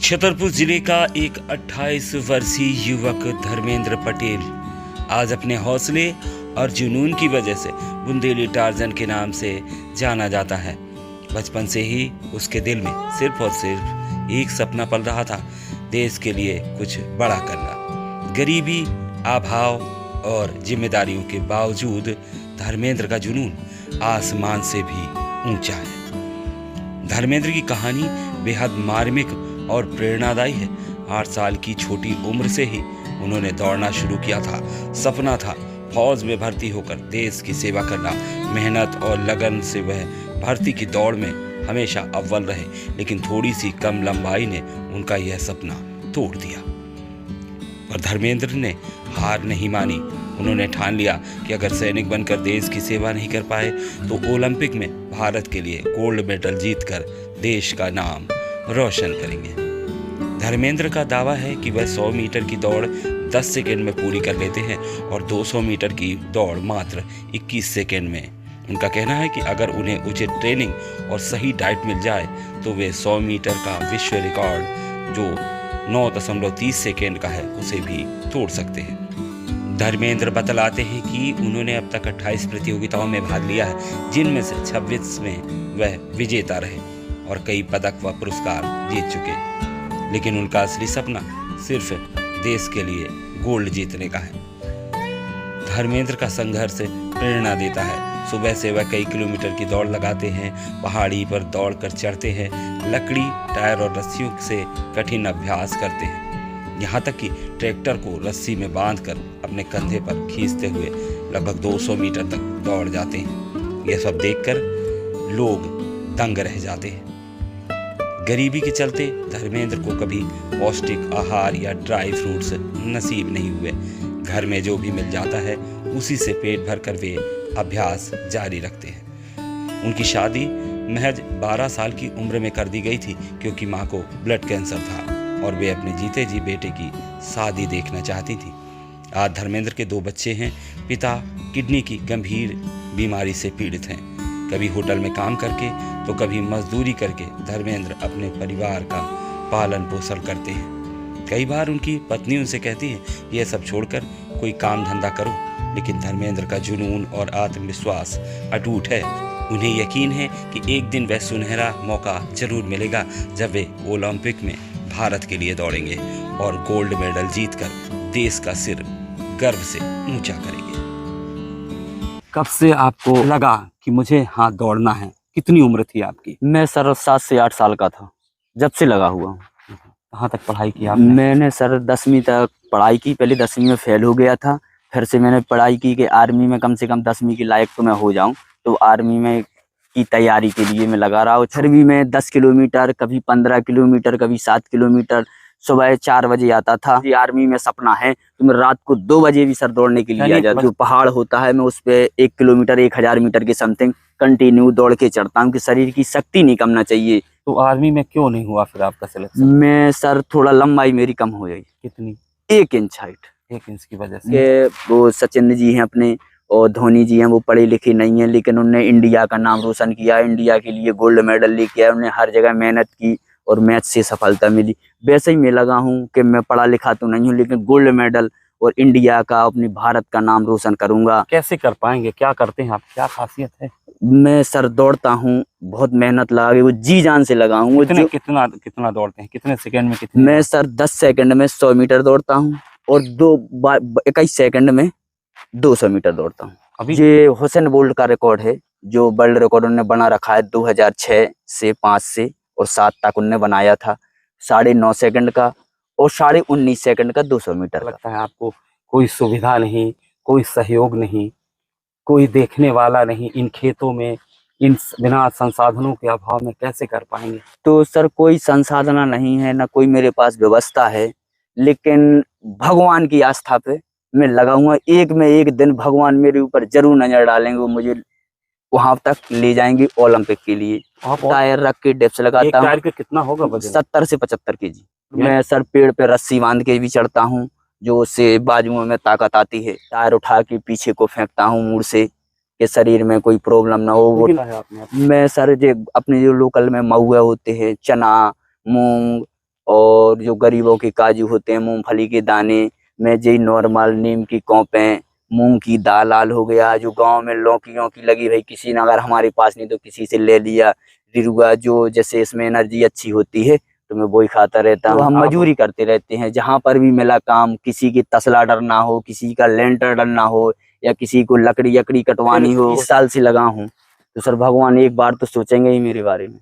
छतरपुर जिले का एक 28 वर्षीय युवक धर्मेंद्र पटेल आज अपने हौसले और जुनून की वजह से बुंदेली टार्जन के नाम से जाना जाता है। बचपन से ही उसके दिल में सिर्फ और सिर्फ एक सपना पल रहा था, देश के लिए कुछ बड़ा करना। गरीबी, अभाव और जिम्मेदारियों के बावजूद धर्मेंद्र का जुनून आसमान से भी ऊंचा है। धर्मेंद्र की कहानी बेहद मार्मिक और प्रेरणादायी है। 8 साल की छोटी उम्र से ही उन्होंने दौड़ना शुरू किया था। सपना था फौज में भर्ती होकर देश की सेवा करना। मेहनत और लगन से वह भर्ती की दौड़ में हमेशा अव्वल रहे, लेकिन थोड़ी सी कम लंबाई ने उनका यह सपना तोड़ दिया। पर धर्मेंद्र ने हार नहीं मानी। उन्होंने ठान लिया कि अगर सैनिक बनकर देश की सेवा नहीं कर पाए तो ओलंपिक में भारत के लिए गोल्ड मेडल जीतकर देश का नाम रोशन करेंगे। धर्मेंद्र का दावा है कि वह 100 मीटर की दौड़ 10 सेकंड में पूरी कर लेते हैं और 200 मीटर की दौड़ मात्र 21 सेकंड में। उनका कहना है कि अगर उन्हें उचित ट्रेनिंग और सही डाइट मिल जाए तो वे 100 मीटर का विश्व रिकॉर्ड जो 9.30 सेकंड का है उसे भी तोड़ सकते हैं। धर्मेंद्र बतलाते हैं कि उन्होंने अब तक 28 प्रतियोगिताओं में भाग लिया है, जिनमें से 26 में वह विजेता रहे और कई पदक व पुरस्कार जीत चुके। लेकिन उनका असली सपना सिर्फ देश के लिए गोल्ड जीतने का है। धर्मेंद्र का संघर्ष प्रेरणा देता है। सुबह से वह कई किलोमीटर की दौड़ लगाते हैं, पहाड़ी पर दौड़ कर चढ़ते हैं, लकड़ी, टायर और रस्सियों से कठिन अभ्यास करते हैं, यहाँ तक कि ट्रैक्टर को रस्सी में बांधकर अपने कंधे पर खींचते हुए लगभग 200 मीटर तक दौड़ जाते हैं। यह सब देखकर लोग दंग रह जाते हैं। गरीबी के चलते धर्मेंद्र को कभी पौष्टिक आहार या ड्राई फ्रूट्स नसीब नहीं हुए। घर में जो भी मिल जाता है उसी से पेट भरकर वे अभ्यास जारी रखते हैं। उनकी शादी महज 12 साल की उम्र में कर दी गई थी, क्योंकि मां को ब्लड कैंसर था और वे अपने जीते जी बेटे की शादी देखना चाहती थी। आज धर्मेंद्र के 2 बच्चे हैं। पिता किडनी की गंभीर बीमारी से पीड़ित हैं। कभी होटल में काम करके तो कभी मजदूरी करके धर्मेंद्र अपने परिवार का पालन पोषण करते हैं। कई बार उनकी पत्नी उनसे कहती है यह सब छोड़कर कोई काम धंधा करो, लेकिन धर्मेंद्र का जुनून और आत्मविश्वास अटूट है। उन्हें यकीन है कि एक दिन वह सुनहरा मौका जरूर मिलेगा जब वे ओलंपिक में भारत के लिए दौड़ेंगे और गोल्ड मेडल जीतकर देश का सिर गर्व से ऊंचा करेंगे। कब से आपको लगा कि मुझे हाथ दौड़ना है? कितनी उम्र थी आपकी? मैं सर 7 से 8 साल का था जब से लगा हुआ हूँ। कहाँ तक पढ़ाई की आपने? मैंने सर 10वीं तक पढ़ाई की। पहले 10वीं में फेल हो गया था, फिर से मैंने पढ़ाई की कि आर्मी में कम से कम 10वीं की लायक तो मैं हो जाऊं, तो आर्मी में की तैयारी के लिए मैं लगा रहा हूँ। फिर भी मैं 10 किलोमीटर, कभी 15 किलोमीटर, कभी 7 किलोमीटर सुबह 4 बजे आता था। आर्मी में सपना है तो मैं रात को 2 बजे भी सर दौड़ने के लिए आ जाता हूँ। जो पहाड़ होता है मैं उस पे 1 किलोमीटर 1000 मीटर के समथिंग कंटिन्यू दौड़ के चढ़ता हूँ कि शरीर की शक्ति नहीं कमना चाहिए। तो आर्मी में क्यों नहीं हुआ फिर आपका सिलेक्शन? मैं सर थोड़ा लंबाई मेरी कम हो गई। कितनी? 1 इंच हाइट। 1 इंच की वजह से? कि वो सचिन जी हैं अपने और धोनी जी हैं, वो पढ़े लिखे नहीं हैं, लेकिन उन्होंने इंडिया का नाम रोशन किया, इंडिया के लिए गोल्ड मेडल लेके आए। उन्हें हर जगह मेहनत की और मैच से सफलता मिली। वैसे ही मैं लगा हूँ कि मैं पढ़ा लिखा तो नहीं हूँ, लेकिन गोल्ड मेडल और इंडिया का, अपने भारत का नाम रोशन करूंगा। कैसे कर पाएंगे? क्या करते हैं आप? क्या खासियत है? मैं सर दौड़ता हूँ, बहुत मेहनत लगा के, वो जी जान से लगा हूँ। कितना दौड़ते हैं? कितने सेकंड में कितने? मैं सर 10 सेकंड में 100 मीटर दौड़ता हूँ और 21 सेकंड में 200 मीटर दौड़ता हूँ। अभी ये हुसैन बोल्ट का रिकॉर्ड है, जो वर्ल्ड रिकॉर्ड उन्होंने बना रखा है 2006 से 5 से और 7 तक उन्होंने बनाया था। 9.5 सेकंड का और 19.5 सेकंड का 200 मीटर। लगता है आपको कोई सुविधा नहीं, कोई सहयोग नहीं, कोई देखने वाला नहीं इन खेतों में, इन बिना संसाधनों के अभाव में कैसे कर पाएंगे? तो सर कोई संसाधन नहीं है, ना कोई मेरे पास व्यवस्था है, लेकिन भगवान की आस्था पे मैं लगाऊंगा। एक दिन भगवान मेरे ऊपर जरूर नजर डालेंगे, वो मुझे वहां तक ले जाएंगे ओलंपिक के लिए। टायर रख के डिप्स लगाता हूँ। टायर के कितना होगा वजन? 70 से 75 केजी। मैं सर पेड़ पे रस्सी बांध के भी चढ़ता हूँ, जो उससे बाजुओं में ताकत आती है। टायर उठा के पीछे को फेंकता हूँ मुड़ से, कि शरीर में कोई प्रॉब्लम ना हो। वो मैं सर जो अपने जो लोकल में महुआ होते हैं, चना, मूंग और जो गरीबों के काजू होते हैं, मूंगफली के दाने, मैं यही नॉर्मल नीम की कौपें, मूंग की दाल आल हो गया, जो गांव में लौकियों की लगी भाई, किसी ने अगर हमारे पास नहीं तो किसी से ले लिया, रिरुआ जो जैसे इसमें एनर्जी अच्छी होती है तो मैं वही खाता रहता हूँ। हम मजदूरी करते रहते हैं, जहाँ पर भी मिला काम, किसी की तसला डरना हो, किसी का लेंटर डरना हो, या किसी को लकड़ी कटवानी हो, 20 साल से लगा हूँ। तो सर भगवान एक बार तो सोचेंगे ही मेरे बारे में।